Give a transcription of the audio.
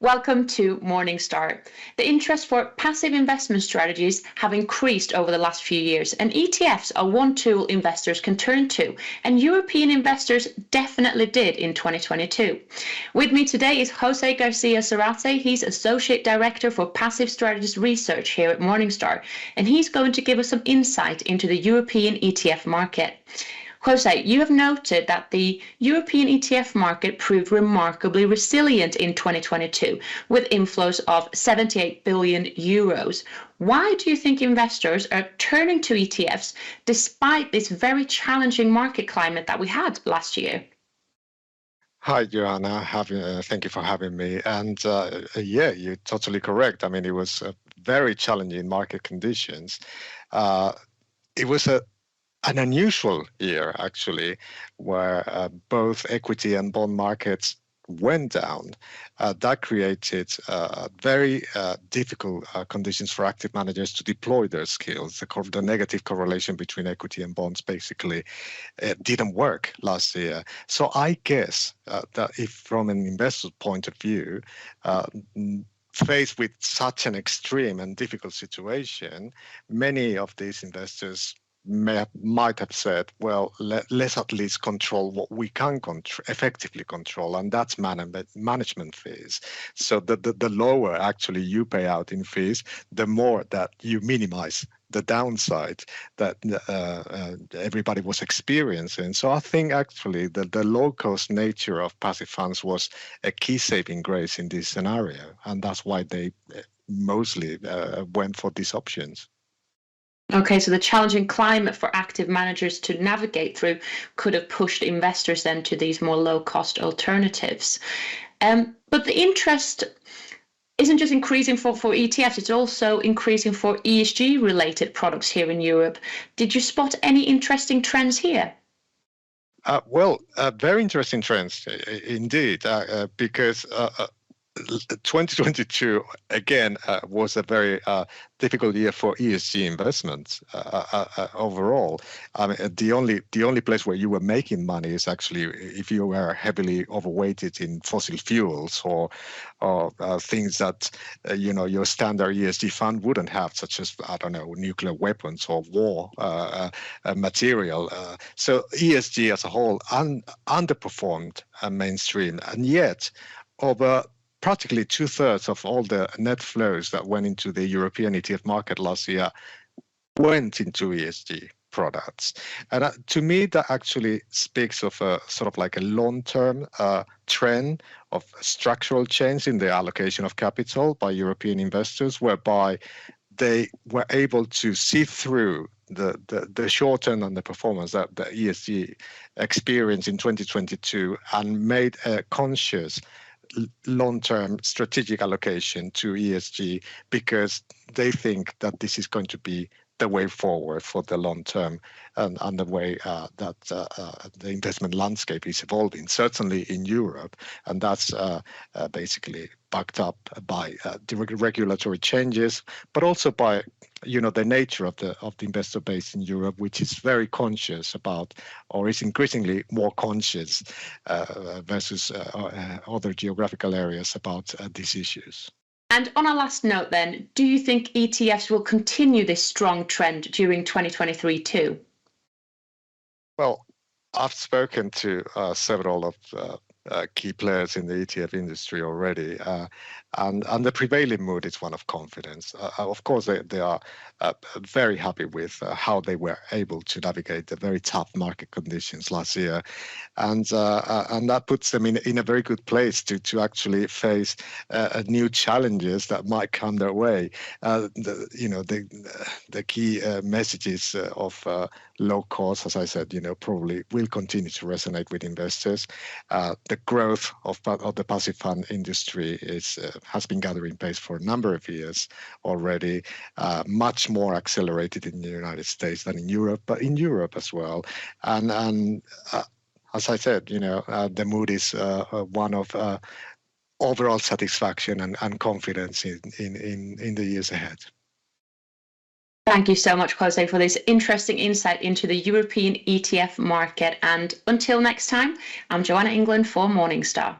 Welcome to Morningstar. The interest for passive investment strategies have increased over the last few years, and ETFs are one tool investors can turn to, and European investors definitely did in 2022. With me today is Jose Garcia-Zarate. He's Associate Director for Passive Strategies Research here at Morningstar, and he's going to give us some insight into the European ETF market. Jose, you have noted that the European ETF market proved remarkably resilient in 2022, with inflows of 78 billion euros. Why do you think investors are turning to ETFs despite this very challenging market climate that we had last year? Hi, Joanna. Thank you for having me. And yeah, you're totally correct. I mean, it was very challenging market conditions. It was an unusual year, actually, where both equity and bond markets went down. That created very difficult conditions for active managers to deploy their skills. The negative correlation between equity and bonds basically didn't work last year. So I guess that if from an investor's point of view, faced with such an extreme and difficult situation, many of these investors might have said, well, let's at least control what we can effectively control, and that's management fees. So the lower actually you pay out in fees, the more that you minimize the downside that everybody was experiencing. So I think actually the low-cost nature of passive funds was a key saving grace in this scenario, and that's why they mostly went for these options. Okay, so the challenging climate for active managers to navigate through could have pushed investors then to these more low-cost alternatives. But the interest isn't just increasing for ETFs, it's also increasing for ESG-related products here in Europe. Did you spot any interesting trends here? Very interesting trends indeed, because 2022 again was a very difficult year for ESG investments overall. I mean, the only place where you were making money is actually if you were heavily overweighted in fossil fuels or things that your standard ESG fund wouldn't have, such as nuclear weapons or war material. So ESG as a whole underperformed mainstream, and yet over practically 2/3 of all the net flows that went into the European ETF market last year went into ESG products. And to me, that actually speaks of a sort of like a long-term trend of structural change in the allocation of capital by European investors, whereby they were able to see through the short-term underperformance that the ESG experienced in 2022 and made a conscious long-term strategic allocation to ESG because they think that this is going to be the way forward for the long term and the way that the investment landscape is evolving, certainly in Europe. And that's basically backed up by the regulatory changes, but also by the nature of the investor base in Europe, which is very conscious about, or is increasingly more conscious versus other geographical areas about these issues. And on a last note then, do you think ETFs will continue this strong trend during 2023 too? Well, I've spoken to several of key players in the ETF industry already, and the prevailing mood is one of confidence. Of course, they are very happy with how they were able to navigate the very tough market conditions last year, and that puts them in a very good place to actually face new challenges that might come their way. The key messages of low cost, as I said, probably will continue to resonate with investors. The growth of the passive fund industry has been gathering pace for a number of years already, much more accelerated in the United States than in Europe, but in Europe as well. And as I said, the mood is one of overall satisfaction and confidence in the years ahead. Thank you so much, Jose, for this interesting insight into the European ETF market. And until next time, I'm Joanna England for Morningstar.